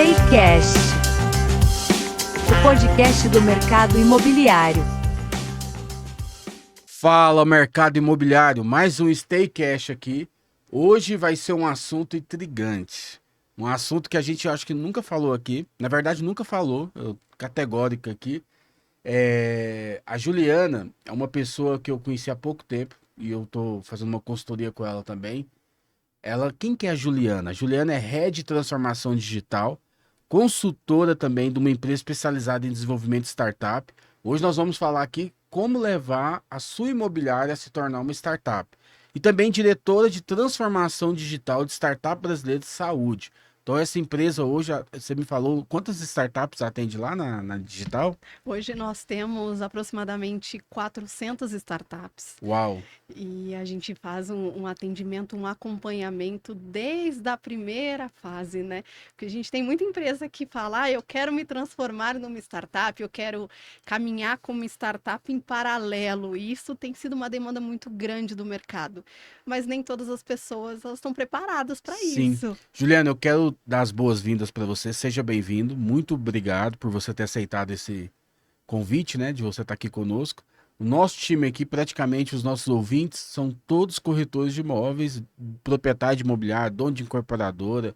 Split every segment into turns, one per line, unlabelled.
Staycast, o podcast do mercado imobiliário.
Fala, mercado imobiliário, mais um Staycast aqui. Hoje vai ser um assunto intrigante, um assunto que a gente acho que nunca falou aqui, na verdade nunca falou, categórica aqui. A Juliana é uma pessoa que eu conheci há pouco tempo e eu tô fazendo uma consultoria com ela também. Quem que é a Juliana? A Juliana é Head de Transformação Digital, consultora também de uma empresa especializada em desenvolvimento de startup. Hoje nós vamos falar aqui como levar a sua imobiliária a se tornar uma startup. E também diretora de transformação digital de startup brasileira de saúde. Então essa empresa hoje, você me falou, quantas startups atende lá na digital?
Hoje nós temos aproximadamente 400 startups
Uau!
e a gente faz um atendimento, um acompanhamento desde a primeira fase, né? Porque a gente tem muita empresa que fala, eu quero me transformar numa startup, eu quero caminhar como startup em paralelo. E isso tem sido uma demanda muito grande do mercado, mas nem todas as pessoas elas estão preparadas para
Sim.
isso.
Juliana, eu quero dar as boas-vindas para você. Seja bem-vindo. Muito obrigado por você ter aceitado esse convite, né, de você estar aqui conosco. O nosso time aqui, praticamente os nossos ouvintes, são todos corretores de imóveis, proprietário de imobiliário, dono de incorporadora.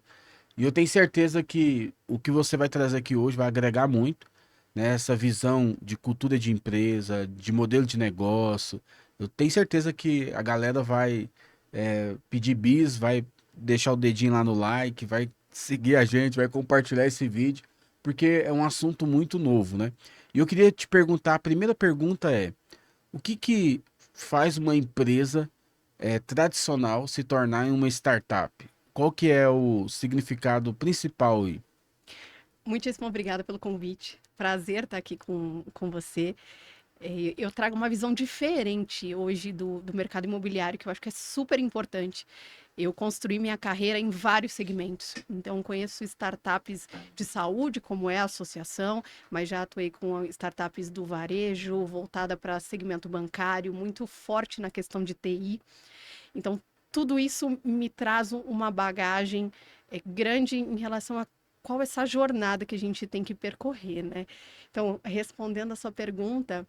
E eu tenho certeza que o que você vai trazer aqui hoje vai agregar muito, né, essa visão de cultura de empresa, de modelo de negócio. Eu tenho certeza que a galera vai pedir bis, vai deixar o dedinho lá no like, vai seguir a gente, vai compartilhar esse vídeo, porque é um assunto muito novo, né? E eu queria te perguntar, a primeira pergunta é, o que faz uma empresa tradicional se tornar uma startup? Qual que é o significado principal aí?
Muitíssimo obrigada pelo convite. Prazer estar aqui com você. Eu trago uma visão diferente hoje do mercado imobiliário, que eu acho que é super importante. Eu construí minha carreira em vários segmentos. Então, conheço startups de saúde, como é a associação, mas já atuei com startups do varejo, voltada para segmento bancário, muito forte na questão de TI. Então, tudo isso me traz uma bagagem grande em relação a qual essa jornada que a gente tem que percorrer, né? Então, respondendo a sua pergunta,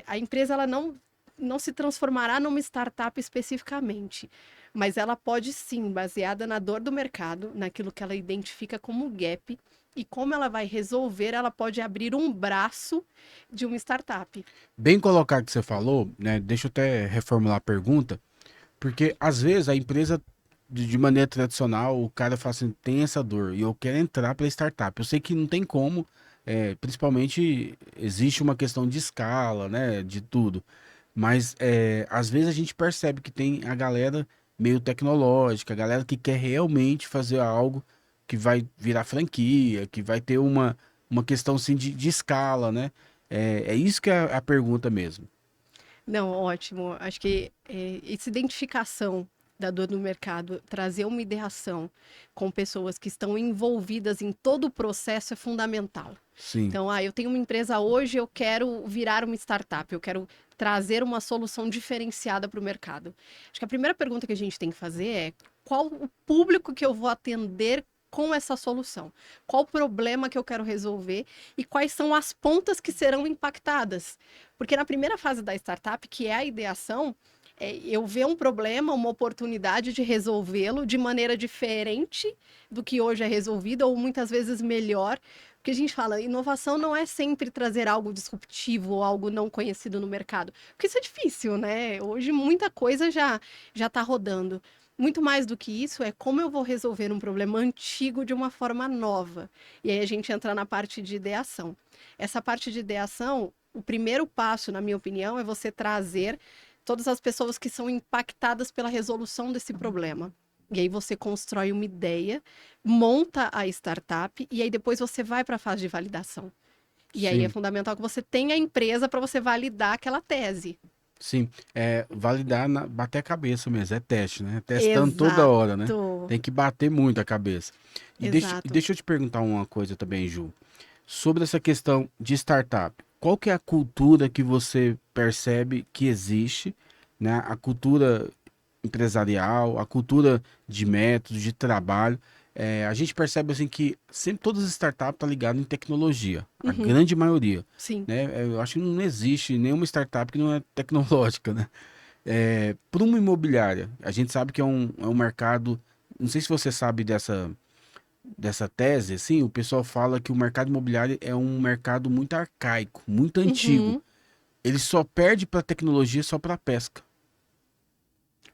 a empresa ela não se transformará numa startup especificamente, mas ela pode sim, baseada na dor do mercado, naquilo que ela identifica como gap, e como ela vai resolver, ela pode abrir um braço de uma startup.
Bem colocado que você falou, né? Deixa eu até reformular a pergunta, porque às vezes a empresa, de maneira tradicional, o cara fala assim, tem essa dor e eu quero entrar para startup. Eu sei que não tem como, principalmente existe uma questão de escala, né? De tudo. Mas às vezes a gente percebe que tem a galera meio tecnológica, a galera que quer realmente fazer algo que vai virar franquia, que vai ter uma questão assim de escala, né? É isso que é a pergunta mesmo.
Não, ótimo. Acho que essa identificação da dor no mercado, trazer uma ideação com pessoas que estão envolvidas em todo o processo é fundamental.
Sim,
Então, eu tenho uma empresa hoje, eu quero virar uma startup, eu quero trazer uma solução diferenciada para o mercado. Acho que a primeira pergunta que a gente tem que fazer é qual o público que eu vou atender com essa solução? Qual o problema que eu quero resolver e quais são as pontas que serão impactadas? Porque na primeira fase da startup, que é a ideação, eu ver um problema, uma oportunidade de resolvê-lo de maneira diferente do que hoje é resolvido, ou muitas vezes melhor. Porque a gente fala, inovação não é sempre trazer algo disruptivo ou algo não conhecido no mercado. Porque isso é difícil, né? Hoje muita coisa já está rodando. Muito mais do que isso é como eu vou resolver um problema antigo de uma forma nova. E aí a gente entra na parte de ideação. Essa parte de ideação, o primeiro passo, na minha opinião, é você trazer todas as pessoas que são impactadas pela resolução desse problema. E aí você constrói uma ideia, monta a startup e aí depois você vai para a fase de validação. E aí é
sim,
fundamental que você tenha a empresa para você validar aquela tese.
sim. Validar, bater a cabeça mesmo, é teste, né? Testando toda hora, né?
Exato,
Tem que bater muito a cabeça. E
exato.
deixa eu te perguntar uma coisa também, Ju. Sobre essa questão de startup, qual que é a cultura que você percebe que existe, né? A cultura empresarial, a cultura de métodos, de trabalho, a gente percebe assim que sempre todas as startups estão ligadas em tecnologia, a
Uhum.
grande maioria,
Sim.
né? Eu acho que não existe nenhuma startup que não é tecnológica, né? Para uma imobiliária, a gente sabe que é um mercado, não sei se você sabe dessa tese, assim, o pessoal fala que o mercado imobiliário é um mercado muito arcaico, muito antigo.
Uhum.
Ele só perde para tecnologia só para pesca.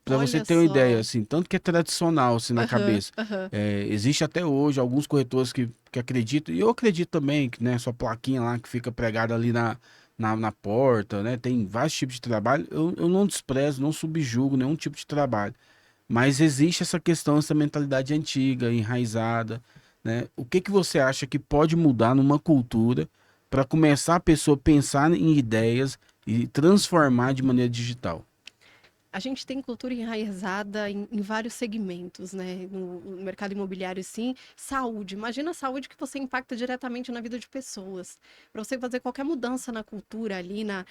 Para você
Olha
ter uma ideia,
só.
assim, tanto que é tradicional assim na
Aham,
cabeça.
aham.
Existe até hoje alguns corretores que acreditam, e eu acredito também, que né, sua plaquinha lá que fica pregada ali na porta, né? Tem vários tipos de trabalho. Eu não desprezo, não subjugo nenhum tipo de trabalho. Mas existe essa questão, essa mentalidade antiga, enraizada, né? O que que você acha que pode mudar numa cultura para começar a pessoa a pensar em ideias e transformar de maneira digital?
A gente tem cultura enraizada em vários segmentos, né? No mercado imobiliário, sim. Saúde. Imagina a saúde que você impacta diretamente na vida de pessoas. Para você fazer qualquer mudança na cultura ali, na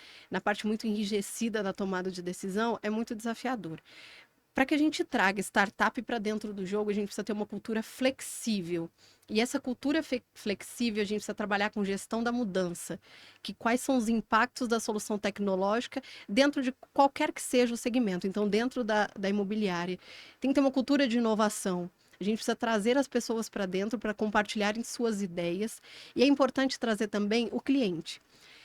parte muito enrijecida da tomada de decisão, é muito desafiador. Para que a gente traga startup para dentro do jogo, a gente precisa ter uma cultura flexível. E essa cultura flexível, a gente precisa trabalhar com gestão da mudança, que quais são os impactos da solução tecnológica dentro de qualquer que seja o segmento. Então, dentro da imobiliária, tem que ter uma cultura de inovação. A gente precisa trazer as pessoas para dentro para compartilharem suas ideias. E é importante trazer também o cliente.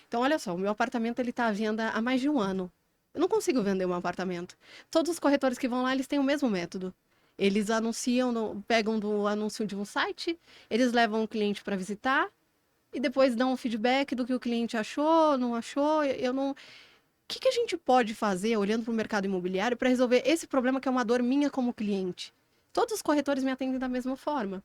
Então, olha só, o meu apartamento ele está à venda há mais de um ano. Eu não consigo vender um apartamento. Todos os corretores que vão lá, eles têm o mesmo método. Eles anunciam, pegam do anúncio de um site, eles levam o cliente para visitar e depois dão um feedback do que o cliente achou, não achou. Eu não. O que a gente pode fazer olhando para o mercado imobiliário para resolver esse problema que é uma dor minha como cliente? Todos os corretores me atendem da mesma forma.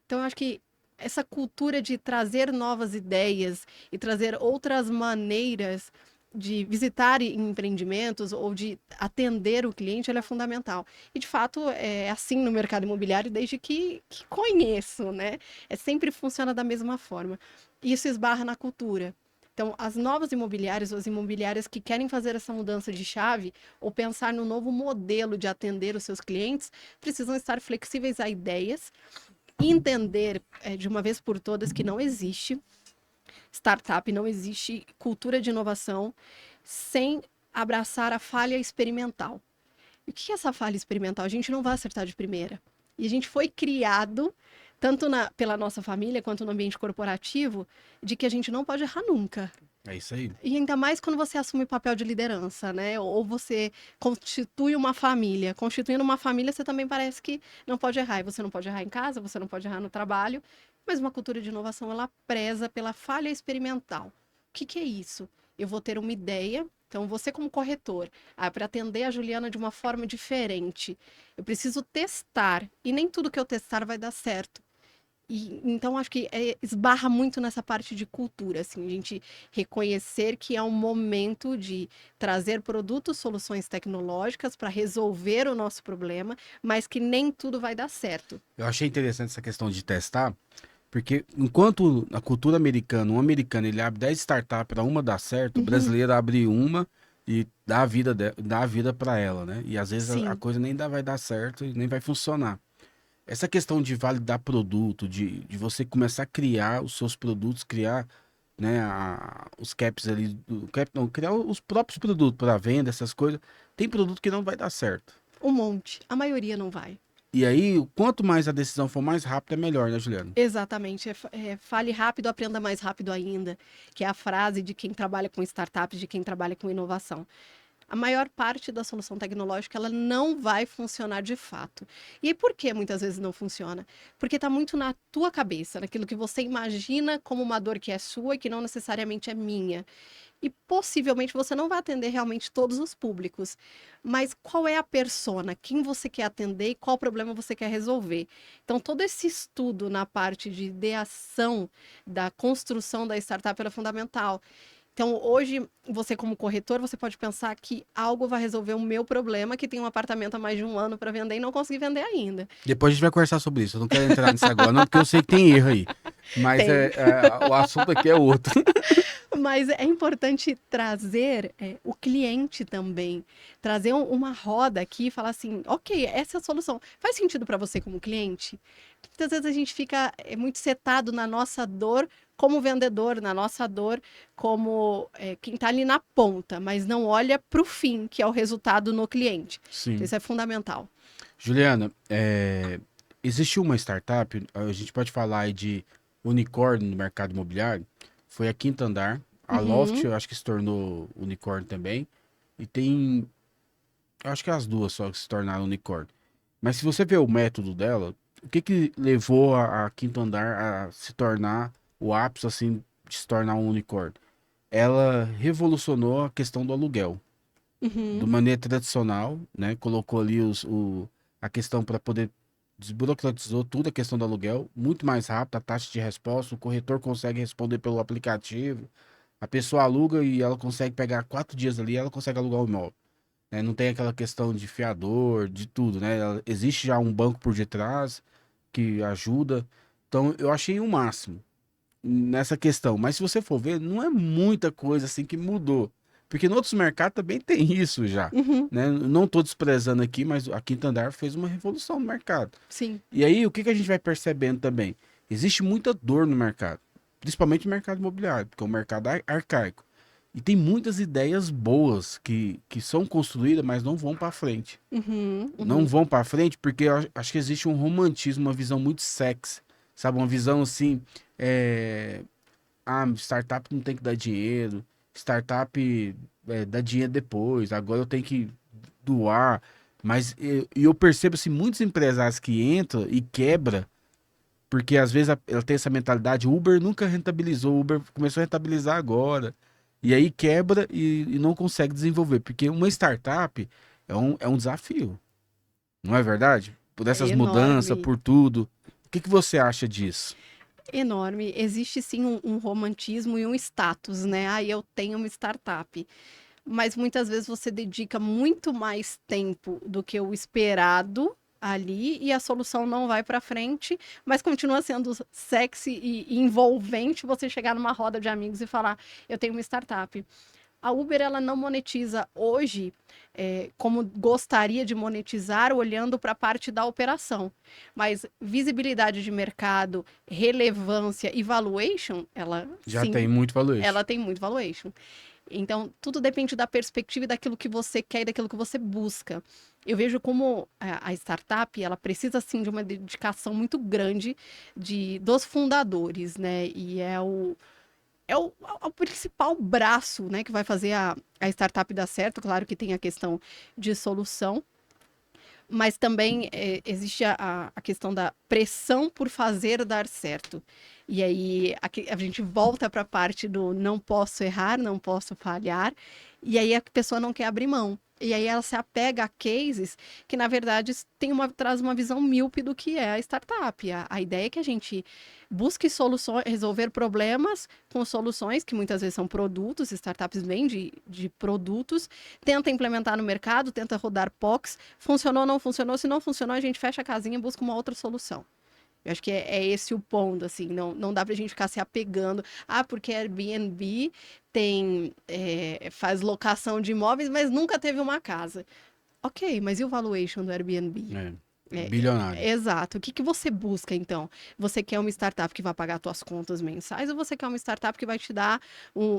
Então, eu acho que essa cultura de trazer novas ideias e trazer outras maneiras de visitar empreendimentos ou de atender o cliente, ela é fundamental. E, de fato, é assim no mercado imobiliário desde que conheço, né? Sempre funciona da mesma forma. E isso esbarra na cultura. Então, as novas imobiliárias, ou as imobiliárias que querem fazer essa mudança de chave ou pensar no novo modelo de atender os seus clientes, precisam estar flexíveis a ideias e entender de uma vez por todas que não existe startup, não existe cultura de inovação sem abraçar a falha experimental. E o que é essa falha experimental? A gente não vai acertar de primeira. E a gente foi criado, tanto pela nossa família quanto no ambiente corporativo, de que a gente não pode errar nunca.
É isso aí.
E ainda mais quando você assume papel de liderança, né? Ou você constitui uma família. Constituindo uma família, você também parece que não pode errar. E você não pode errar em casa, você não pode errar no trabalho. Mas uma cultura de inovação, ela preza pela falha experimental. O que é isso? Eu vou ter uma ideia. Então, você como corretor, para atender a Juliana de uma forma diferente, eu preciso testar. E nem tudo que eu testar vai dar certo. Então, acho que esbarra muito nessa parte de cultura, assim, a gente reconhecer que é um momento de trazer produtos, soluções tecnológicas para resolver o nosso problema, mas que nem tudo vai dar certo.
Eu achei interessante essa questão de testar, porque enquanto a cultura americana, um americano ele abre 10 startups para uma dar certo, o
Uhum,
brasileiro abre uma e dá a vida para ela, né? E às vezes a
sim.
coisa nem vai dar certo e nem vai funcionar. Essa questão de validar produto, de você começar a criar os seus produtos, criar, né, os caps ali, não, criar os próprios produtos para venda, essas coisas. Tem produto que não vai dar certo.
Um monte. A maioria não vai.
E aí, quanto mais a decisão for mais rápida, é melhor, né, Juliana?
Exatamente. Fale rápido, aprenda mais rápido ainda, que é a frase de quem trabalha com startups, de quem trabalha com inovação. A maior parte da solução tecnológica ela não vai funcionar de fato. E aí, por que muitas vezes não funciona? Porque está muito na tua cabeça, naquilo que você imagina como uma dor que é sua e que não necessariamente é minha. E possivelmente você não vai atender realmente todos os públicos. Mas qual é a persona? Quem você quer atender e qual problema você quer resolver? Então, todo esse estudo na parte de ideação da construção da startup é fundamental. Então, hoje, você como corretor, você pode pensar que algo vai resolver o meu problema, que tem um apartamento há mais de um ano para vender e não consegui vender ainda.
Depois a gente vai conversar sobre isso. Eu não quero entrar nisso agora, não, porque eu sei que tem erro aí. Mas
Tem.
o assunto aqui é outro.
Mas é importante trazer o cliente também, trazer uma roda aqui e falar assim, ok, essa é a solução. Faz sentido para você como cliente? Muitas vezes a gente fica muito setado na nossa dor como vendedor, na nossa dor como quem está ali na ponta, mas não olha para o fim, que é o resultado no cliente.
Sim.
Então, isso é fundamental.
Juliana, existiu uma startup, a gente pode falar aí de unicórnio no mercado imobiliário, foi a Quinta Andar, a Loft eu acho que se tornou unicórnio também, e tem, eu acho que as duas só que se tornaram unicórnio. Mas se você vê o método dela, o que que levou a Quinta Andar a se tornar o ápice, assim, de se tornar um unicórnio? Ela revolucionou a questão do aluguel. De maneira tradicional, né? Colocou ali a questão para poder desburocratizou tudo a questão do aluguel, muito mais rápido, a taxa de resposta, o corretor consegue responder pelo aplicativo, a pessoa aluga e ela consegue pegar 4 dias ali, ela consegue alugar o imóvel, né? Não tem aquela questão de fiador, de tudo, né? Existe já um banco por detrás que ajuda, então eu achei o máximo nessa questão. Mas se você for ver, não é muita coisa assim que mudou. Porque em outros mercados também tem isso já.
Uhum,
Né? Não estou desprezando aqui, mas a Quinta Andar fez uma revolução no mercado.
sim.
E aí, o que, que a gente vai percebendo também? Existe muita dor no mercado, principalmente no mercado imobiliário, porque é um mercado arcaico. E tem muitas ideias boas que são construídas, mas não vão para frente. Não vão para frente porque eu acho que existe um romantismo, uma visão muito sexy, sabe? Uma visão assim, startup não tem que dar dinheiro, startup dá dinheiro depois, agora eu tenho que doar. Mas eu percebo assim, muitos empresários que entram e quebra, porque às vezes ela tem essa mentalidade, o Uber nunca rentabilizou, o Uber começou a rentabilizar agora. E aí quebra e não consegue desenvolver, porque uma startup é um desafio, não é verdade? Por
É
essas mudanças,
enorme.
por tudo. O que que você acha disso?
Enorme. Existe sim um romantismo e um status, né? Ah, eu tenho uma startup. Mas muitas vezes você dedica muito mais tempo do que o esperado ali e a solução não vai para frente, mas continua sendo sexy e envolvente você chegar numa roda de amigos e falar: eu tenho uma startup. A Uber ela não monetiza hoje como gostaria de monetizar, olhando para a parte da operação. Mas visibilidade de mercado, relevância e valuation, ela
Já
sim,
tem muito valor isso.
ela tem muito valuation. Então, tudo depende da perspectiva e daquilo que você quer e daquilo que você busca. Eu vejo como a startup, ela precisa, sim, de uma dedicação muito grande dos fundadores, né? E é o principal braço, né, que vai fazer a startup dar certo. Claro que tem a questão de solução, mas também existe a questão da pressão por fazer dar certo. E aí a gente volta para a parte do não posso errar, não posso falhar, e aí a pessoa não quer abrir mão. E aí ela se apega a cases que, na verdade, traz uma visão míope do que é a startup. A ideia é que a gente busque soluções, resolver problemas com soluções, que muitas vezes são produtos, startups vêm de produtos, tenta implementar no mercado, tenta rodar POCs, funcionou ou não funcionou, se não funcionou, a gente fecha a casinha e busca uma outra solução. Eu acho que é esse o ponto, assim, não dá pra gente ficar se apegando, porque Airbnb faz locação de imóveis, mas nunca teve uma casa. Ok, mas e o valuation do Airbnb?
Bilionário.
Exato. O que você busca, então? Você quer uma startup que vai pagar suas contas mensais ou você quer uma startup que vai te dar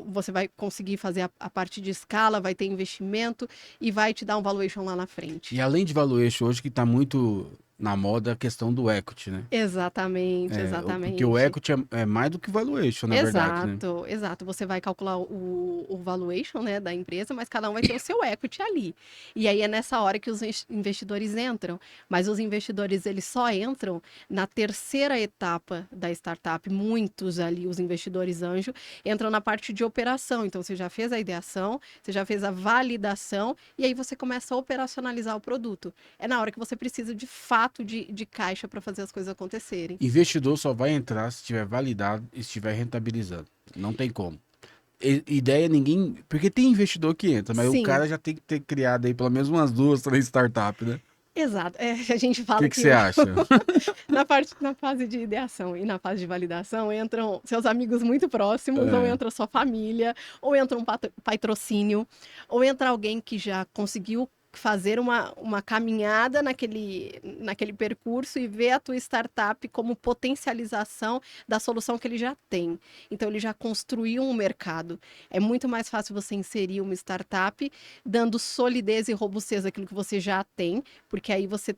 você vai conseguir fazer a parte de escala, vai ter investimento e vai te dar um valuation lá na frente?
E além de valuation, hoje que está muito na moda a questão do equity, né?
Exatamente,
Porque o
exatamente.
equity é mais do que valuation, na verdade, né?
Exato, exato. Você vai calcular o valuation, né, da empresa, mas cada um vai ter o seu equity ali. E aí é nessa hora que os investidores entram. Mas os investidores, eles só entram na terceira etapa da startup. Muitos ali, os investidores anjo, entram na parte de operação. Então, você já fez a ideação, você já fez a validação, e aí você começa a operacionalizar o produto. É na hora que você precisa, de fato, de caixa para fazer as coisas acontecerem.
Investidor só vai entrar se estiver validado e estiver rentabilizando. Não tem como. Ideia ninguém. Porque tem investidor que entra, mas o
Sim.
cara já tem que ter criado aí pelo menos umas 2, 3 startups, né?
Exato. A gente
O
fala
que
que
você acha?
na fase de ideação e na fase de validação entram seus amigos muito próximos, ou entra sua família, ou entra um patrocínio, ou entra alguém que já conseguiu fazer uma caminhada naquele percurso e ver a tua startup como potencialização da solução que ele já tem. Então, ele já construiu um mercado. É muito mais fácil você inserir uma startup dando solidez e robustez àquilo que você já tem, porque aí você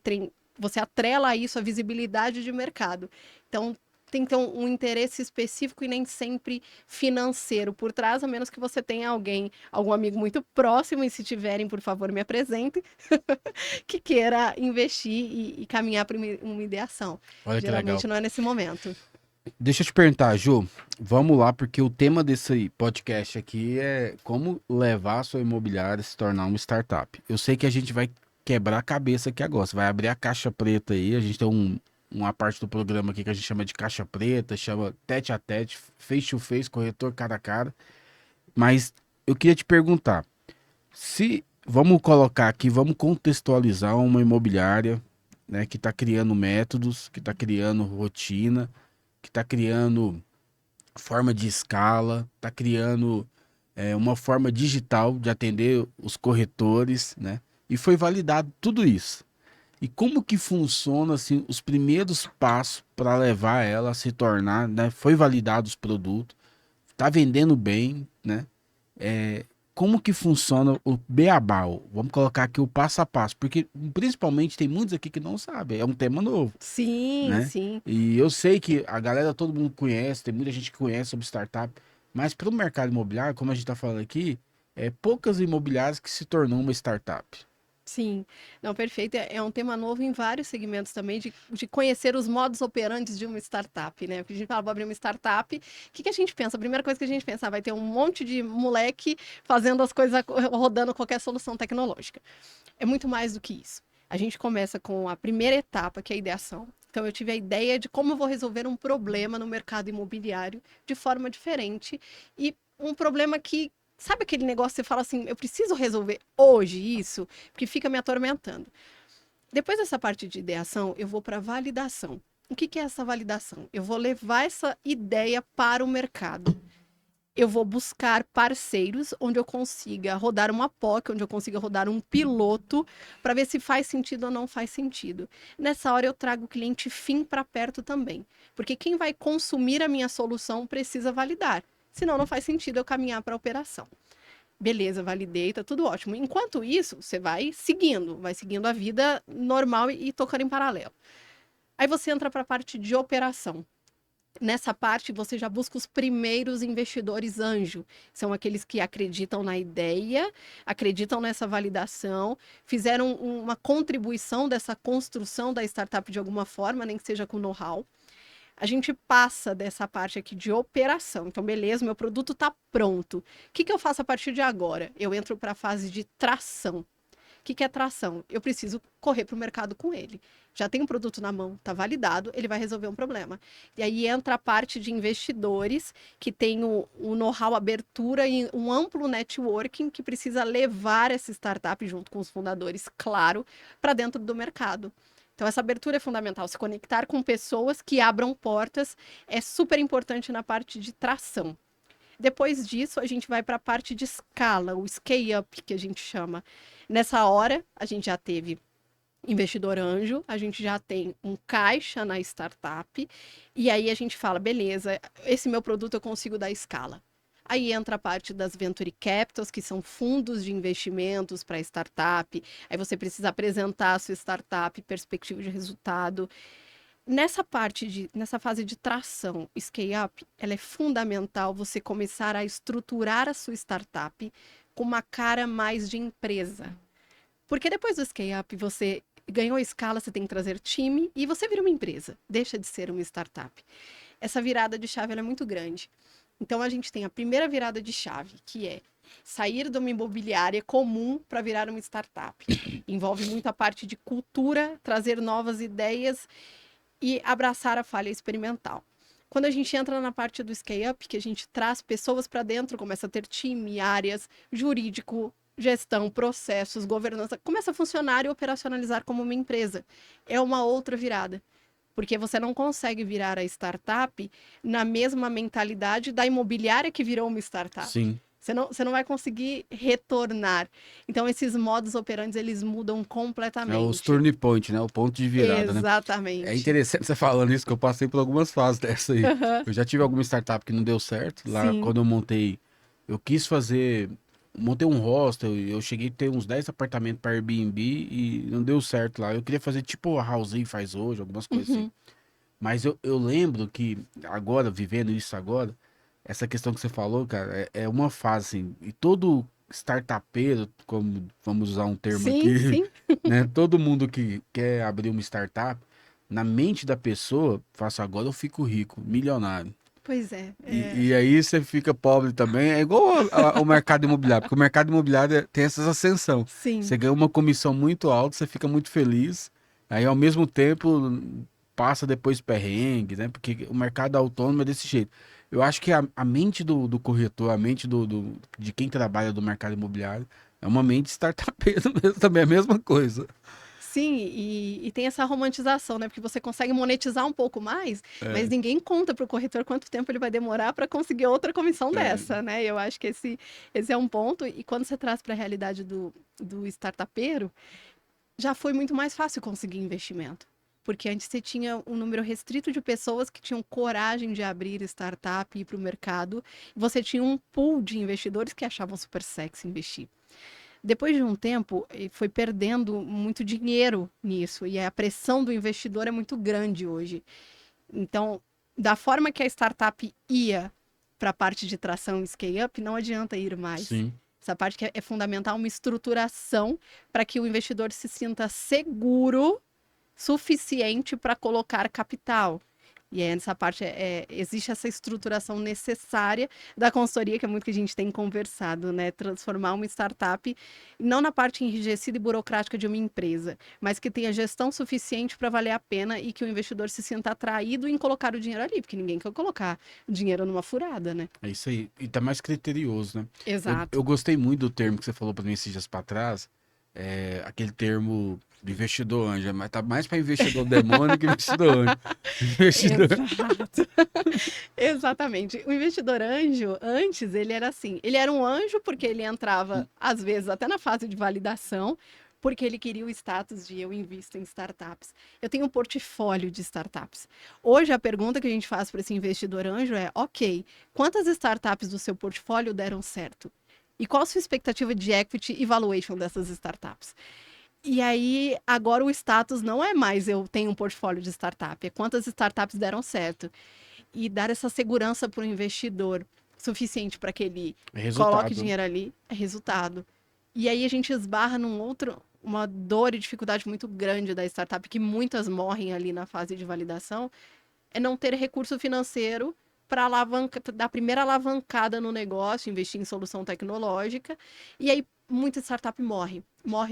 atrela a isso a visibilidade de mercado. Então, tem que ter um interesse específico e nem sempre financeiro por trás, a menos que você tenha algum amigo muito próximo, e se tiverem, por favor, me apresentem, que queira investir e caminhar para uma ideação.
Olha que legal.
Geralmente não é nesse momento.
Deixa eu te perguntar, Ju, vamos lá, porque o tema desse podcast aqui é como levar a sua imobiliária a se tornar uma startup. Eu sei que a gente vai quebrar a cabeça aqui agora, você vai abrir a caixa preta aí, a gente tem uma parte do programa aqui que a gente chama de caixa preta, chama tete a tete, face to face, corretor cara a cara, mas eu queria te perguntar, se, vamos colocar aqui, vamos contextualizar uma imobiliária, né, que está criando métodos, que está criando rotina, que está criando forma de escala, está criando uma forma digital de atender os corretores, né? E foi validado tudo isso. E como que funciona assim, os primeiros passos para levar ela a se tornar, né? Foi validado os produtos, está vendendo bem, né? Como que funciona o beabá? Vamos colocar aqui o passo a passo, porque principalmente tem muitos aqui que não sabem, é um tema novo,
Sim,
né?
sim.
E eu sei que a galera, todo mundo conhece, tem muita gente que conhece sobre startup, mas para o mercado imobiliário, como a gente está falando aqui, poucas imobiliárias que se tornou uma startup.
Sim, não, perfeito. É um tema novo em vários segmentos também, de conhecer os modus operandi de uma startup, né? Porque a gente fala, vou abrir uma startup, o que a gente pensa? A primeira coisa que a gente pensa, vai ter um monte de moleque fazendo as coisas, rodando qualquer solução tecnológica. É muito mais do que isso. A gente começa com a primeira etapa, que é a ideação. Então, eu tive a ideia de como eu vou resolver um problema no mercado imobiliário de forma diferente, e um problema que, sabe aquele negócio que você fala assim, eu preciso resolver hoje isso, porque fica me atormentando. Depois dessa parte de ideação, eu vou para validação. O que é essa validação? Eu vou levar essa ideia para o mercado. Eu vou buscar parceiros onde eu consiga rodar uma POC, onde eu consiga rodar um piloto, para ver se faz sentido ou não faz sentido. Nessa hora eu trago o cliente fim para perto também, porque quem vai consumir a minha solução precisa validar. Senão não faz sentido eu caminhar para a operação. Beleza, validei, tá tudo ótimo. Enquanto isso, você vai seguindo a vida normal e tocando em paralelo. Aí você entra para a parte de operação. Nessa parte, você já busca os primeiros investidores anjo. São aqueles que acreditam na ideia, acreditam nessa validação, fizeram uma contribuição dessa construção da startup de alguma forma, nem que seja com know-how. A gente passa dessa parte aqui de operação. Então, beleza, meu produto está pronto. O que eu faço a partir de agora? Eu entro para a fase de tração. O que é tração? Eu preciso correr para o mercado com ele. Já tem um produto na mão, está validado, ele vai resolver um problema. E aí entra a parte de investidores que tem o know-how, abertura e um amplo networking que precisa levar essa startup junto com os fundadores, claro, para dentro do mercado. Então, essa abertura é fundamental. Se conectar com pessoas que abram portas é super importante na parte de tração. Depois disso, a gente vai para a parte de escala, o scale-up, que a gente chama. Nessa hora, a gente já teve investidor anjo, a gente já tem um caixa na startup, e aí a gente fala, beleza, esse meu produto eu consigo dar escala. Aí entra a parte das Venture Capitals, que são fundos de investimentos para startup. Aí você precisa apresentar a sua startup, perspectiva de resultado. Nessa fase de tração, scale-up, ela é fundamental você começar a estruturar a sua startup com uma cara mais de empresa. Porque depois do scale-up, você ganhou escala, você tem que trazer time e você vira uma empresa, deixa de ser uma startup. Essa virada de chave ela é muito grande. Então, a gente tem a primeira virada de chave, que é sair de uma imobiliária comum para virar uma startup. Envolve muito a parte de cultura, trazer novas ideias e abraçar a falha experimental. Quando a gente entra na parte do scale-up, que a gente traz pessoas para dentro, começa a ter time, áreas, jurídico, gestão, processos, governança, começa a funcionar e operacionalizar como uma empresa. É uma outra virada. Porque você não consegue virar a startup na mesma mentalidade da imobiliária que virou uma startup.
Sim.
Você não vai conseguir retornar. Então, esses modos operantes, eles mudam completamente.
É os turning point, né? O ponto de virada, né?
Exatamente.
É interessante você falando isso, que eu passei por algumas fases dessa aí.
Aham.
Eu já tive alguma startup que não deu certo. Lá,
Sim.
quando eu montei, eu quis fazer... Montei um hostel e eu cheguei a ter uns 10 apartamentos para Airbnb e não deu certo lá. Eu queria fazer tipo a Housing faz hoje, algumas coisas assim.
Uhum.
Mas eu lembro que agora, vivendo isso agora, essa questão que você falou, cara, é uma fase, assim, e todo startupeiro, como vamos usar um termo
Sim,
aqui,
sim.
né? Todo mundo que quer abrir uma startup, na mente da pessoa, faço agora eu fico rico, milionário.
Pois é.
E aí você fica pobre também. É igual o mercado imobiliário, porque o mercado imobiliário tem essas ascensão.
Sim.
Você ganha uma comissão muito alta, você fica muito feliz. Aí ao mesmo tempo passa depois perrengue, né? Porque o mercado autônomo é desse jeito. Eu acho que a mente do corretor, a mente de quem trabalha do mercado imobiliário, é uma mente startupeira mesmo, também é a mesma coisa.
Sim, e tem essa romantização, né? Porque você consegue monetizar um pouco mais, mas ninguém conta para o corretor quanto tempo ele vai demorar para conseguir outra comissão dessa, né? Eu acho que esse é um ponto. E quando você traz para a realidade do startupeiro, já foi muito mais fácil conseguir investimento. Porque antes você tinha um número restrito de pessoas que tinham coragem de abrir startup e ir para o mercado. E você tinha um pool de investidores que achavam super sexy investir. Depois de um tempo, foi perdendo muito dinheiro nisso. E a pressão do investidor é muito grande hoje. Então, da forma que a startup ia para a parte de tração e scale-up, não adianta ir mais.
Sim.
Essa parte que é fundamental, uma estruturação para que o investidor se sinta seguro suficiente para colocar capital. E aí, nessa parte, existe essa estruturação necessária da consultoria, que é muito que a gente tem conversado, né? Transformar uma startup, não na parte enrijecida e burocrática de uma empresa, mas que tenha gestão suficiente para valer a pena e que o investidor se sinta atraído em colocar o dinheiro ali, porque ninguém quer colocar dinheiro numa furada, né?
É isso aí. E tá mais criterioso, né?
Exato.
Eu gostei muito do termo que você falou para mim esses dias para trás. Aquele termo de investidor anjo, mas tá mais para investidor demônio que investidor anjo. Investidor...
Exato. Exatamente. O investidor anjo, antes, ele era assim. Ele era um anjo porque ele entrava, às vezes, até na fase de validação, porque ele queria o status de eu invisto em startups. Eu tenho um portfólio de startups. Hoje, a pergunta que a gente faz para esse investidor anjo é, ok, quantas startups do seu portfólio deram certo? E qual a sua expectativa de equity e valuation dessas startups? E aí, agora o status não é mais eu tenho um portfólio de startup, é quantas startups deram certo. E dar essa segurança para o investidor suficiente para que ele coloque dinheiro ali é resultado. E aí a gente esbarra uma dor e dificuldade muito grande da startup, que muitas morrem ali na fase de validação, é não ter recurso financeiro para dar a primeira alavancada no negócio, investir em solução tecnológica, e aí muita startup morre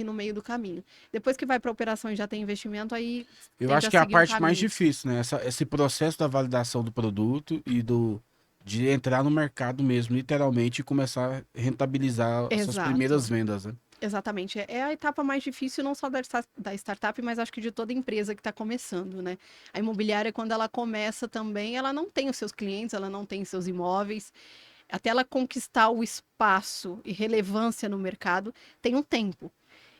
no meio do caminho. Depois que vai para a operação e já tem investimento, aí
Eu
tenta
acho que é a
seguir um
parte mais
caminho.
difícil, né? Esse processo da validação do produto e de entrar no mercado mesmo, literalmente, e começar a rentabilizar as suas
Exato.
primeiras vendas, né?
Exatamente. É a etapa mais difícil, não só da startup, mas acho que de toda empresa que está começando, né? A imobiliária, quando ela começa também, ela não tem os seus clientes, ela não tem seus imóveis. Até ela conquistar o espaço e relevância no mercado, tem um tempo.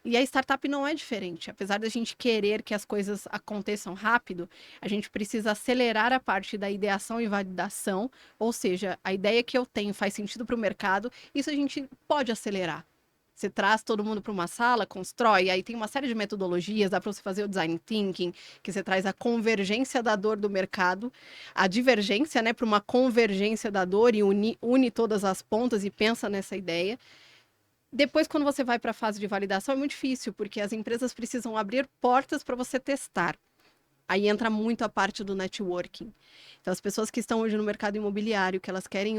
E a startup não é diferente. Apesar da gente querer que as coisas aconteçam rápido, a gente precisa acelerar a parte da ideação e validação. Ou seja, a ideia que eu tenho faz sentido para o mercado, isso a gente pode acelerar. Você traz todo mundo para uma sala, constrói, aí tem uma série de metodologias, dá para você fazer o design thinking, que você traz a convergência da dor do mercado, a divergência, né, para uma convergência da dor e une todas as pontas e pensa nessa ideia. Depois, quando você vai para a fase de validação, é muito difícil, porque as empresas precisam abrir portas para você testar. Aí entra muito a parte do networking. Então, as pessoas que estão hoje no mercado imobiliário, que elas querem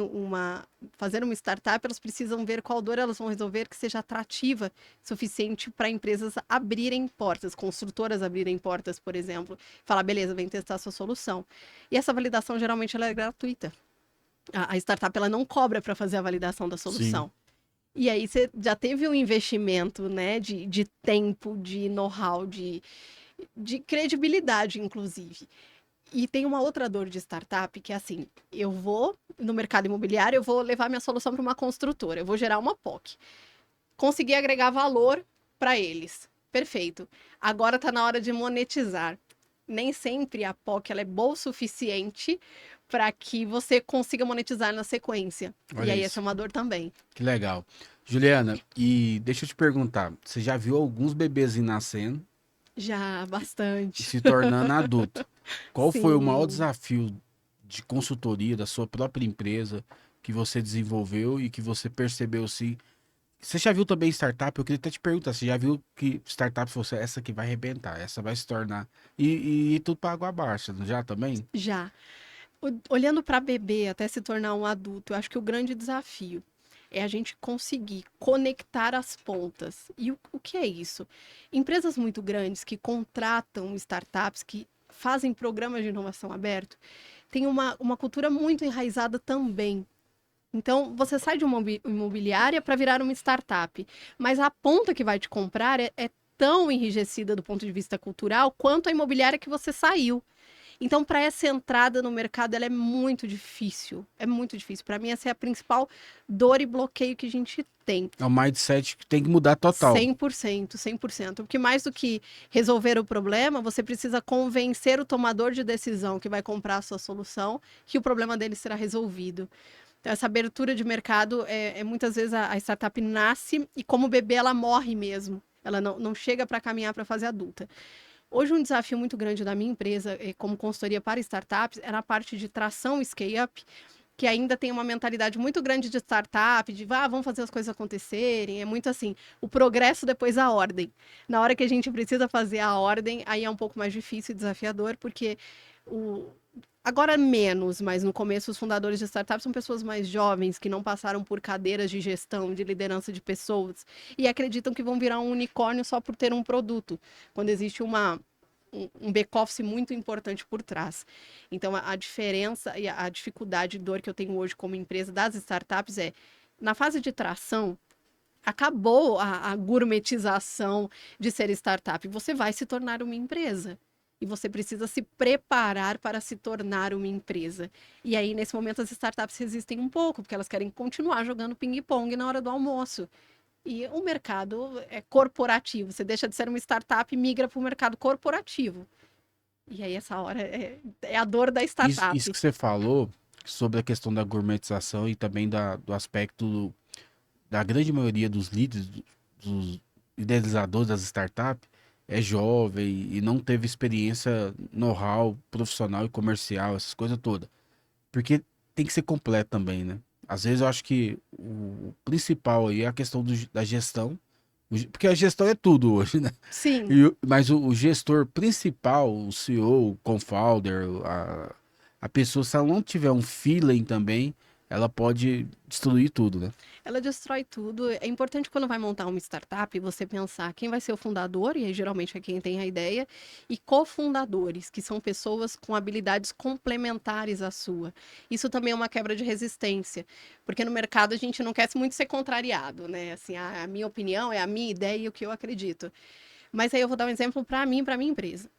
fazer uma startup, elas precisam ver qual dor elas vão resolver que seja atrativa suficiente para empresas abrirem portas, construtoras abrirem portas, por exemplo. Falar, beleza, vem testar a sua solução. E essa validação, geralmente, ela é gratuita. A startup ela não cobra para fazer a validação da solução. Sim. E aí você já teve um investimento, né, de tempo, de know-how, de credibilidade, inclusive. E tem uma outra dor de startup que é assim, eu vou no mercado imobiliário, eu vou levar minha solução para uma construtora, eu vou gerar uma POC. Consegui agregar valor para eles. Perfeito. Agora está na hora de monetizar. Nem sempre a POC ela é boa o suficiente para que você consiga monetizar na sequência.
Olha
E aí
isso.
essa é uma dor também.
Que legal. Juliana, e deixa eu te perguntar, você já viu alguns bebezinhos nascendo
Já,
e
bastante.
se tornando adulto? Qual foi o maior
Sim.
desafio de consultoria da sua própria empresa que você desenvolveu e que você percebeu assim? Você já viu também startup? Eu queria até te perguntar, você já viu que startup fosse essa que vai arrebentar, essa vai se tornar e tudo para água abaixo, não já também?
Já. Olhando para bebê até se tornar um adulto, eu acho que o grande desafio é a gente conseguir conectar as pontas. E o que é isso? Empresas muito grandes que contratam startups, que fazem programas de inovação aberto, têm uma cultura muito enraizada também. Então, você sai de uma imobiliária para virar uma startup, mas a ponta que vai te comprar é tão enrijecida do ponto de vista cultural quanto a imobiliária que você saiu. Então, para essa entrada no mercado, ela é muito difícil. É muito difícil. Para mim, essa é a principal dor e bloqueio que a gente tem.
É um mindset que tem que mudar total.
100%, 100%. Porque mais do que resolver o problema, você precisa convencer o tomador de decisão que vai comprar a sua solução que o problema dele será resolvido. Então, essa abertura de mercado, muitas vezes a startup nasce e como bebê ela morre mesmo. Ela não chega para caminhar para a fase adulta. Hoje, um desafio muito grande da minha empresa, como consultoria para startups, é na parte de tração e scale-up, que ainda tem uma mentalidade muito grande de startup, de vamos fazer as coisas acontecerem. É muito assim, o progresso depois a ordem. Na hora que a gente precisa fazer a ordem, aí é um pouco mais difícil e desafiador, porque agora menos, mas no começo os fundadores de startups são pessoas mais jovens, que não passaram por cadeiras de gestão, de liderança de pessoas, e acreditam que vão virar um unicórnio só por ter um produto, quando existe um back-office muito importante por trás. Então, a diferença e a dificuldade e dor que eu tenho hoje como empresa das startups é, na fase de tração, acabou a gourmetização de ser startup. Você vai se tornar uma empresa. E você precisa se preparar para se tornar uma empresa. E aí, nesse momento, as startups resistem um pouco, porque elas querem continuar jogando ping-pong na hora do almoço. E o mercado é corporativo. Você deixa de ser uma startup e migra para o mercado corporativo. E aí, essa hora é a dor da startup.
Isso que você falou sobre a questão da gourmetização e também do aspecto da grande maioria dos líderes, dos idealizadores das startups, é jovem e não teve experiência, know-how profissional e comercial, essas coisas todas. Porque tem que ser completo também, né? Às vezes eu acho que o principal aí é a questão da gestão, porque a gestão é tudo hoje, né?
Sim.
Mas o gestor principal, o CEO, o co-founder, a pessoa, se ela não tiver um feeling também, ela pode destruir tudo, né?
Ela destrói tudo. É importante quando vai montar uma startup você pensar quem vai ser o fundador, e aí geralmente é quem tem a ideia, e cofundadores, que são pessoas com habilidades complementares à sua. Isso também é uma quebra de resistência, porque no mercado a gente não quer muito ser contrariado, né? Assim, a minha opinião é a minha ideia e o que eu acredito. Mas aí eu vou dar um exemplo para mim, para minha empresa.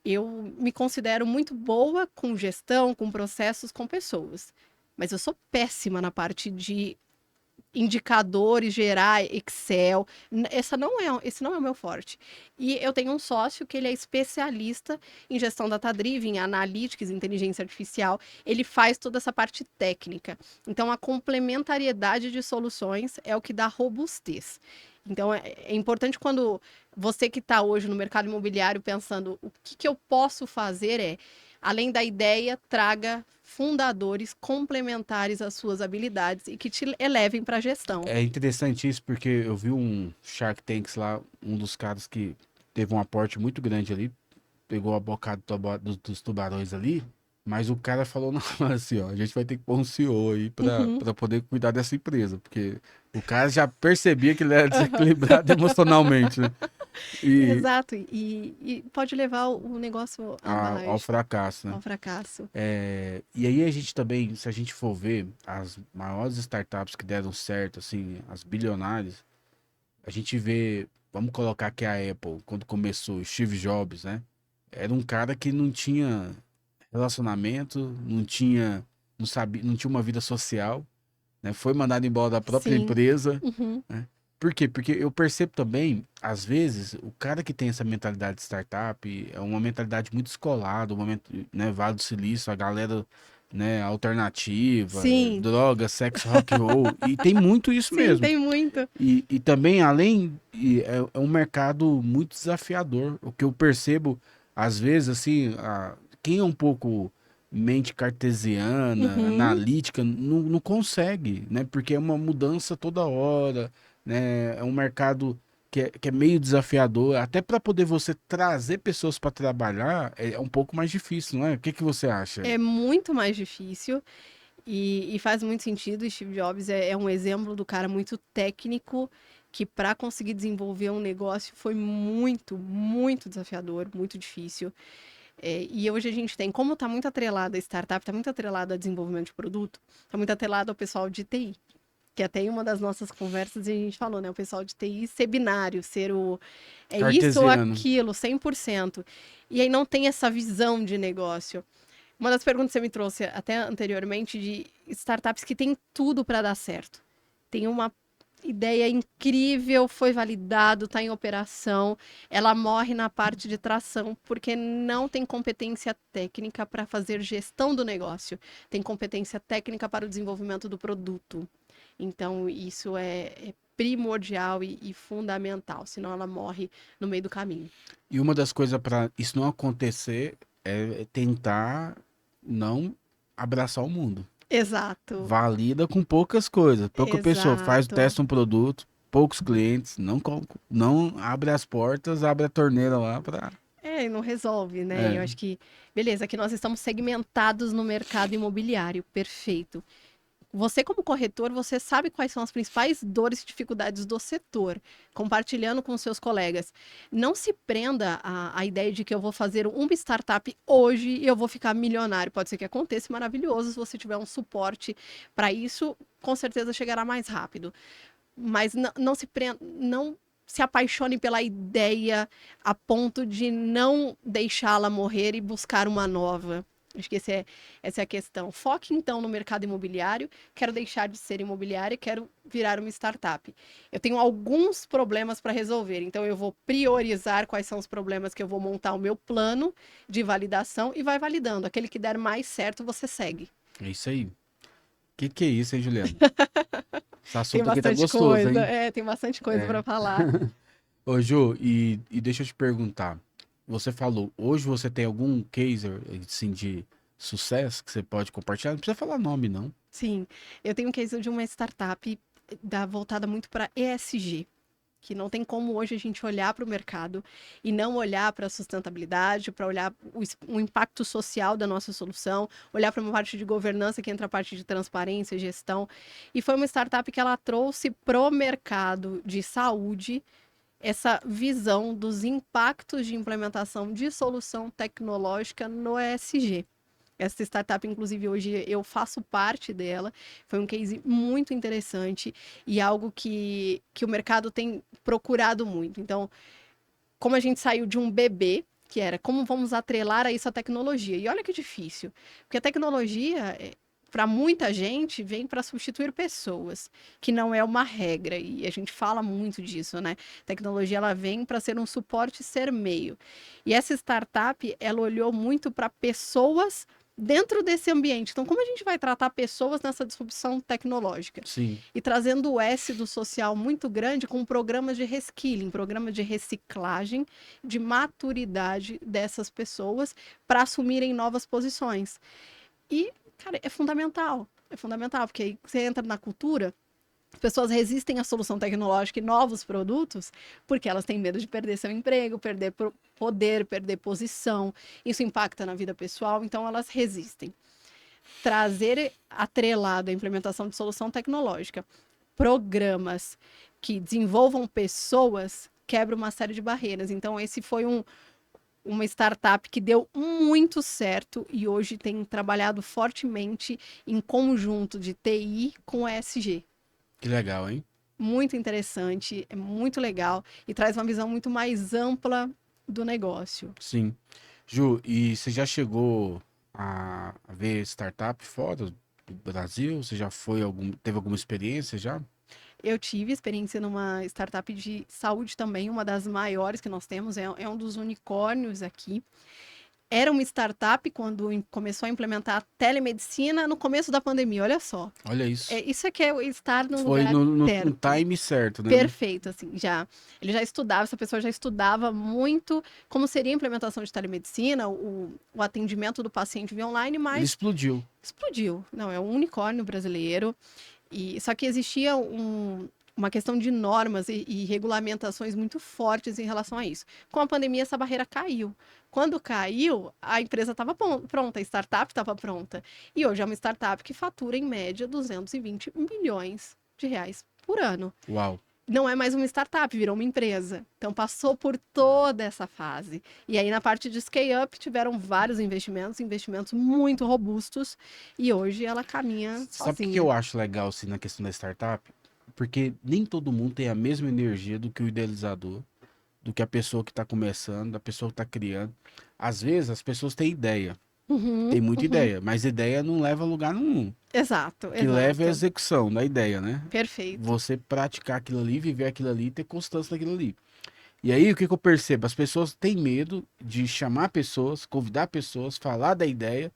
Eu me considero muito boa com gestão, com processos, com pessoas. Mas eu sou péssima na parte de indicadores, gerar Excel. Esse não é o meu forte. E eu tenho um sócio que ele é especialista em gestão data-driven, analytics, inteligência artificial. Ele faz toda essa parte técnica. Então, a complementariedade de soluções é o que dá robustez. Então, é importante quando você que está hoje no mercado imobiliário pensando o que eu posso fazer além da ideia, traga fundadores complementares às suas habilidades e que te elevem para a gestão.
É interessante isso porque eu vi um Shark Tanks lá, um dos caras que teve um aporte muito grande ali, pegou a bocada dos tubarões ali, mas o cara falou assim, ó, a gente vai ter que pôr um CEO aí pra poder cuidar dessa empresa, porque o cara já percebia que ele era desequilibrado emocionalmente, né? E
Exato. E pode levar o negócio
ao
abaixo,
fracasso, né?
ao fracasso.
E aí a gente também, se a gente for ver as maiores startups que deram certo, assim, as bilionárias, a gente vê, vamos colocar que a Apple, quando começou, Steve Jobs, né? Era um cara que não tinha relacionamento, não sabia, não tinha uma vida social, né? Foi mandado embora da própria
Sim.
empresa,
Uhum.
né? Por quê? Porque eu percebo também, às vezes, o cara que tem essa mentalidade de startup é uma mentalidade muito descolada, né, Vale do Silício, a galera, né, alternativa,
Sim.
droga, sexo, rock and roll, e tem muito isso
Sim,
mesmo.
tem muito.
E também, é um mercado muito desafiador. O que eu percebo, às vezes, assim, quem é um pouco mente cartesiana,
Uhum.
analítica, não consegue, né? Porque é uma mudança toda hora, né? É um mercado que é meio desafiador. Até para poder você trazer pessoas para trabalhar, é um pouco mais difícil, não é? O que que você acha aí?
É muito mais difícil e faz muito sentido. Steve Jobs é um exemplo do cara muito técnico que para conseguir desenvolver um negócio foi muito, muito desafiador, muito difícil. E hoje a gente tem, como está muito atrelado a startup, está muito atrelado a desenvolvimento de produto, está muito atrelado ao pessoal de TI. Que até em uma das nossas conversas a gente falou, né? O pessoal de TI ser binário, ser é isso ou
Cartesiano.
aquilo, 100%. E aí não tem essa visão de negócio. Uma das perguntas que você me trouxe até anteriormente de startups que tem tudo para dar certo. Tem uma ideia incrível, foi validado, está em operação. Ela morre na parte de tração porque não tem competência técnica para fazer gestão do negócio. Tem competência técnica para o desenvolvimento do produto. Então, isso é primordial e fundamental, senão ela morre no meio do caminho.
E uma das coisas para isso não acontecer é tentar não abraçar o mundo.
Exato,
Valida com poucas coisas. Pouca pessoa faz,
exato.
testa um produto, poucos clientes, não abre as portas, abre a torneira lá para.
E não resolve, né?
É,
Eu acho que, beleza, que nós estamos segmentados no mercado imobiliário, perfeito. Você, como corretor, você sabe quais são as principais dores e dificuldades do setor, compartilhando com seus colegas. Não se prenda à ideia de que eu vou fazer uma startup hoje e eu vou ficar milionário. Pode ser que aconteça, maravilhoso. Se você tiver um suporte para isso, com certeza chegará mais rápido. Mas não se prenda, não se apaixone pela ideia a ponto de não deixá-la morrer e buscar uma nova. Acho que essa é a questão. Foque então no mercado imobiliário. Quero deixar de ser imobiliária, quero virar uma startup. Eu tenho alguns problemas para resolver, então eu vou priorizar quais são os problemas que eu vou montar o meu plano de validação e vai validando. Aquele que der mais certo, você segue.
é isso aí. Que é isso, hein, Juliano? Esse
Tem
assunto aqui tá
bastante
gostoso,
coisa,
hein?
tem bastante coisa
É.
para falar.
Ô, Ju, e deixa eu te perguntar. Você falou, hoje você tem algum case, assim, de sucesso que você pode compartilhar? Não precisa falar nome, não.
Sim, eu tenho um case de uma startup voltada muito para ESG, que não tem como hoje a gente olhar para o mercado e não olhar para a sustentabilidade, para olhar o impacto social da nossa solução, olhar para uma parte de governança que entra a parte de transparência e gestão. E foi uma startup que ela trouxe pro mercado de saúde essa visão dos impactos de implementação de solução tecnológica no ESG. Essa startup, inclusive, hoje eu faço parte dela. Foi um case muito interessante e algo que o mercado tem procurado muito. Então, como a gente saiu de um bebê, que era como vamos atrelar a isso a tecnologia. E olha que difícil, porque a tecnologia, para muita gente, vem para substituir pessoas, que não é uma regra. E a gente fala muito disso, né? Tecnologia, ela vem para ser um suporte, ser meio. E essa startup, ela olhou muito para pessoas dentro desse ambiente. Então, como a gente vai tratar pessoas nessa disrupção tecnológica?
Sim.
E trazendo o S do social muito grande com programas de reskilling, programas de reciclagem, de maturidade dessas pessoas para assumirem novas posições. E, cara, é fundamental, porque aí você entra na cultura, as pessoas resistem à solução tecnológica e novos produtos porque elas têm medo de perder seu emprego, perder poder, perder posição. Isso impacta na vida pessoal, então elas resistem. Trazer atrelado a implementação de solução tecnológica, programas que desenvolvam pessoas quebra uma série de barreiras. Então, esse foi uma startup que deu muito certo e hoje tem trabalhado fortemente em conjunto de TI com ESG.
Que legal, hein?
Muito interessante, é muito legal e traz uma visão muito mais ampla do negócio.
Sim. Ju, e você já chegou a ver startup fora do Brasil? Você já teve alguma experiência já?
Eu tive experiência numa startup de saúde também, uma das maiores que nós temos, é um dos unicórnios aqui. Era uma startup quando começou a implementar a telemedicina no começo da pandemia, olha só.
Olha isso.
Isso é que é estar no
Foi
lugar
no
certo.
time certo, né?
Perfeito, assim, ele já estudava, essa pessoa já estudava muito como seria a implementação de telemedicina, o atendimento do paciente via online,
Ele
mas
explodiu.
explodiu. Não, é um unicórnio brasileiro. Só que existia uma questão de normas e regulamentações muito fortes em relação a isso. Com a pandemia, essa barreira caiu. Quando caiu, a empresa estava pronta, a startup estava pronta. E hoje é uma startup que fatura, em média, 220 milhões de reais por ano.
Uau.
Não é mais uma startup, virou uma empresa. Então, passou por toda essa fase. E aí, na parte de scale-up, tiveram vários investimentos muito robustos. E hoje ela caminha
Sabe o
sozinha.
que eu acho legal assim, na questão da startup? Porque nem todo mundo tem a mesma energia do que o idealizador, do que a pessoa que está começando, da pessoa que está criando. Às vezes as pessoas têm ideia, tem muita ideia, mas ideia não leva a lugar nenhum.
Exato,
O que leva é a
exato.
execução da ideia, né?
Perfeito.
Você praticar aquilo ali, viver aquilo ali, ter constância naquilo ali. E aí, o que eu percebo? As pessoas têm medo de chamar pessoas, convidar pessoas, falar da ideia,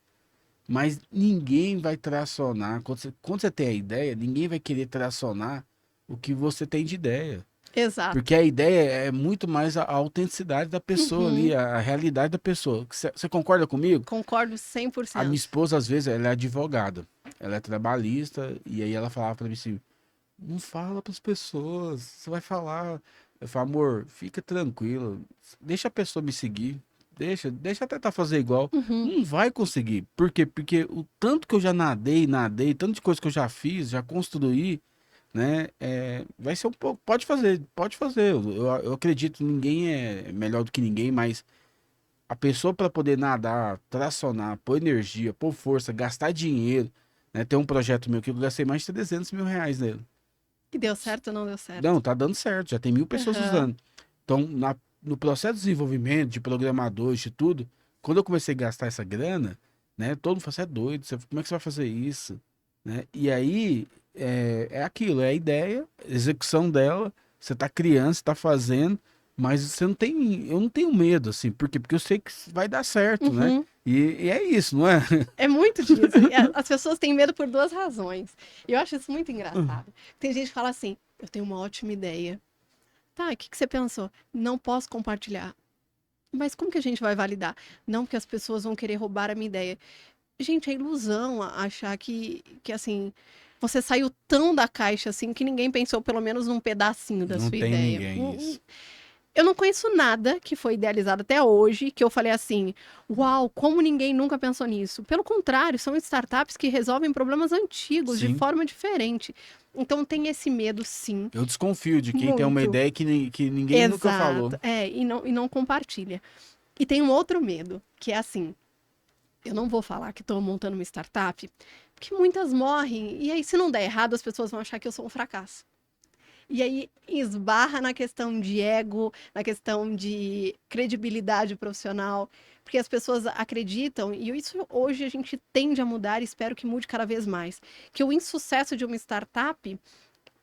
mas ninguém vai tracionar. Quando você tem a ideia, ninguém vai querer tracionar o que você tem de ideia.
Exato.
Porque a ideia é muito mais a autenticidade da pessoa ali, a realidade da pessoa. Você concorda comigo?
Concordo
A minha
100%.
esposa, às vezes, ela é advogada. Ela é trabalhista, e aí ela falava pra mim assim, não fala pras pessoas, você vai falar. Eu falo, amor, fica tranquilo, deixa a pessoa me seguir, deixa eu tentar fazer igual. Não vai conseguir. Por quê? Porque o tanto que eu já nadei, tanto de coisa que eu já fiz, já construí, né? Vai ser um pouco. Pode fazer, pode fazer. Eu acredito que ninguém é melhor do que ninguém, mas a pessoa para poder nadar, tracionar, pôr energia, pôr força, gastar dinheiro, né? Tem um projeto meu que eu gastei mais de 300 mil reais nele.
E deu certo ou não deu certo?
Não, tá dando certo, já tem 1.000 pessoas
Aham.
usando. Então, no processo de desenvolvimento, de programadores, de tudo, quando eu comecei a gastar essa grana, né? Todo mundo falou, você é doido, como é que você vai fazer isso? Né? E aí, é aquilo, é a ideia, a execução dela, você tá criando, você tá fazendo, mas você não tem, eu não tenho medo, assim, por quê? Porque eu sei que vai dar certo, né?
Uhum.
E é isso, não é?
É muito disso. E as pessoas têm medo por duas razões. E eu acho isso muito engraçado. Tem gente que fala assim: eu tenho uma ótima ideia. Tá, o que você pensou? Não posso compartilhar. Mas como que a gente vai validar? Não, porque as pessoas vão querer roubar a minha ideia. Gente, é ilusão achar que assim, você saiu tão da caixa assim que ninguém pensou pelo menos num pedacinho da
Não
sua
tem
ideia.
ninguém isso.
Eu não conheço nada que foi idealizado até hoje que eu falei assim, uau, como ninguém nunca pensou nisso. Pelo contrário, são startups que resolvem problemas antigos de
Sim.
forma diferente. Então tem esse medo, sim.
Eu desconfio de quem tem uma
Muito.
ideia que ninguém nunca falou.
Exato. E não compartilha. E tem um outro medo, que é assim, eu não vou falar que estou montando uma startup, porque muitas morrem, e aí se não der errado, as pessoas vão achar que eu sou um fracasso. E aí esbarra na questão de ego, na questão de credibilidade profissional, porque as pessoas acreditam, e isso hoje a gente tende a mudar e espero que mude cada vez mais, que o insucesso de uma startup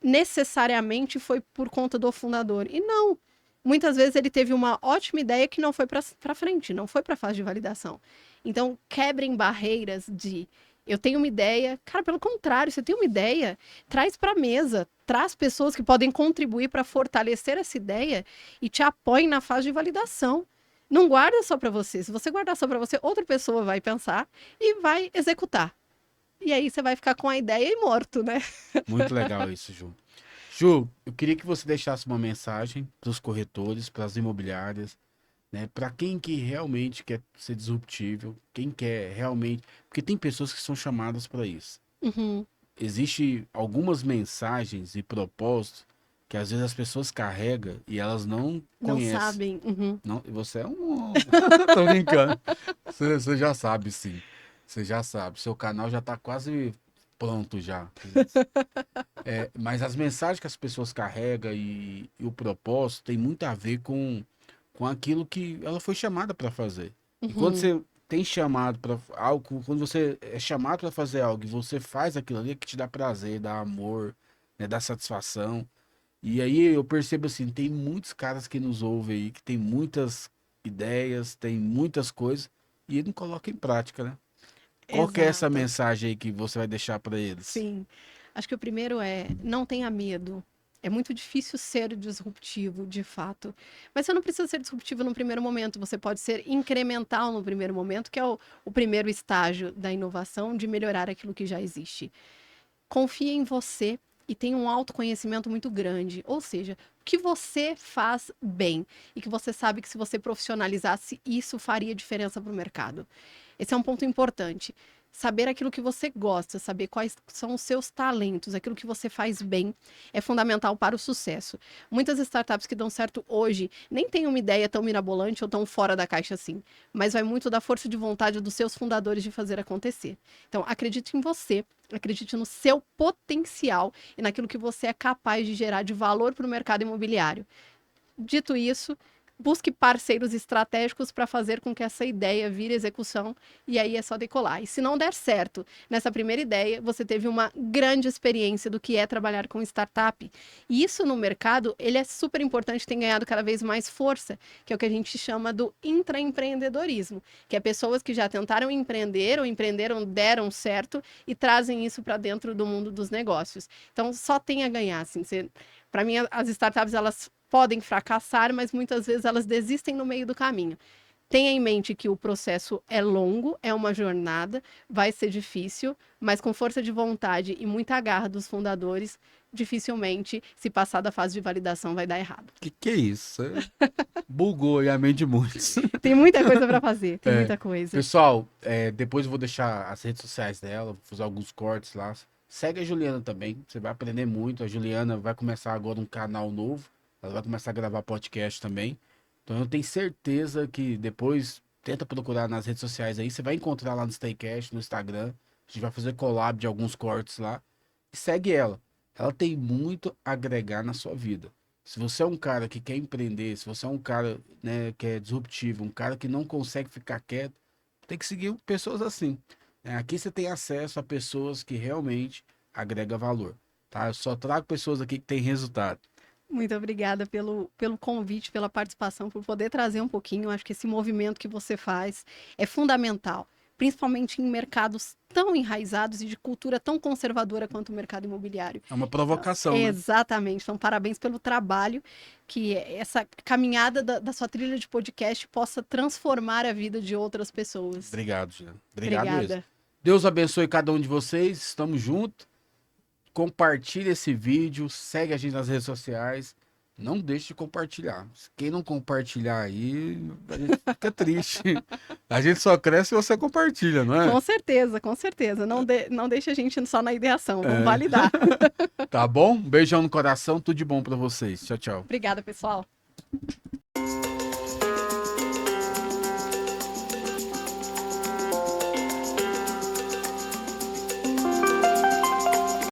necessariamente foi por conta do fundador. E não. Muitas vezes ele teve uma ótima ideia que não foi para frente, não foi para a fase de validação. Então, quebrem barreiras de eu tenho uma ideia. Cara, pelo contrário, você tem uma ideia, traz para a mesa, traz pessoas que podem contribuir para fortalecer essa ideia e te apoiem na fase de validação. Não guarda só para você. Se você guardar só para você, outra pessoa vai pensar e vai executar. E aí você vai ficar com a ideia e morto, né?
Muito legal isso, Ju. Ju, eu queria que você deixasse uma mensagem para os corretores, para as imobiliárias, né? Para quem que realmente quer ser disruptível, quem quer realmente, porque tem pessoas que são chamadas para isso.
Uhum.
Existem algumas mensagens e propósitos que às vezes as pessoas carregam e elas não
Não
conhecem.
sabem. Uhum.
Não, você é um... Tô brincando. Você já sabe, sim. Você já sabe. Seu canal já tá quase pronto já. Mas as mensagens que as pessoas carregam e o propósito tem muito a ver com aquilo que ela foi chamada para fazer. E quando
Uhum.
você tem chamado para algo, quando você é chamado para fazer algo e você faz aquilo ali, é que te dá prazer, dá amor, né, dá satisfação. E aí eu percebo assim, tem muitos caras que nos ouvem aí, que tem muitas ideias, tem muitas coisas, e ele não coloca em prática, né? Qual que é essa
Exato.
mensagem aí que você vai deixar para eles?
Sim. Acho que o primeiro é não tenha medo. É muito difícil ser disruptivo, de fato. Mas você não precisa ser disruptivo no primeiro momento. Você pode ser incremental no primeiro momento, que é o primeiro estágio da inovação, de melhorar aquilo que já existe. Confie em você e tenha um autoconhecimento muito grande. Ou seja, o que você faz bem e que você sabe que se você profissionalizasse, isso faria diferença para o mercado. Esse é um ponto importante. Saber aquilo que você gosta, saber quais são os seus talentos, aquilo que você faz bem, é fundamental para o sucesso. Muitas startups que dão certo hoje nem têm uma ideia tão mirabolante ou tão fora da caixa assim, mas vai muito da força de vontade dos seus fundadores de fazer acontecer. Então, acredite em você, acredite no seu potencial e naquilo que você é capaz de gerar de valor para o mercado imobiliário. Dito isso, busque parceiros estratégicos para fazer com que essa ideia vire execução e aí é só decolar. E se não der certo nessa primeira ideia, você teve uma grande experiência do que é trabalhar com startup. E isso no mercado, ele é super importante, tem ganhado cada vez mais força, que é o que a gente chama do intraempreendedorismo, que é pessoas que já tentaram empreender ou empreenderam, deram certo e trazem isso para dentro do mundo dos negócios. Então, só tem a ganhar, assim, para mim, as startups, elas podem fracassar, mas muitas vezes elas desistem no meio do caminho. Tenha em mente que o processo é longo, é uma jornada, vai ser difícil, mas com força de vontade e muita garra dos fundadores, dificilmente, se passar da fase de validação, vai dar errado.
Que é isso? Bugou aí a mente de muitos.
Tem muita coisa para fazer, tem
É.
muita coisa.
Pessoal, depois eu vou deixar as redes sociais dela, vou fazer alguns cortes lá. Segue a Juliana também, você vai aprender muito. A Juliana vai começar agora um canal novo, ela vai começar a gravar podcast também. Então eu tenho certeza que depois tenta procurar nas redes sociais aí, você vai encontrar lá no Staycast, no Instagram. A gente vai fazer collab de alguns cortes lá. E segue ela. Ela tem muito a agregar na sua vida. Se você é um cara que quer empreender, se você é um cara, né, que é disruptivo, um cara que não consegue ficar quieto, tem que seguir pessoas assim. Aqui você tem acesso a pessoas que realmente agregam valor, tá? Eu só trago pessoas aqui que têm resultado.
Muito obrigada pelo convite, pela participação, por poder trazer um pouquinho. Acho que esse movimento que você faz é fundamental, principalmente em mercados tão enraizados e de cultura tão conservadora quanto o mercado imobiliário.
É uma provocação, né?
Exatamente. Então, parabéns pelo trabalho, que essa caminhada da sua trilha de podcast possa transformar a vida de outras pessoas.
Obrigado, Juliana. Obrigado
Obrigada.
mesmo. Deus abençoe cada um de vocês. Estamos juntos. Compartilhe esse vídeo, segue a gente nas redes sociais. Não deixe de compartilhar. Quem não compartilhar aí, a gente fica triste. A gente só cresce se você compartilha, não é?
Com certeza, com certeza. Não deixe a gente só na ideação, vamos validar.
Tá bom? Um beijão no coração, tudo de bom pra vocês. Tchau, tchau.
Obrigada, pessoal.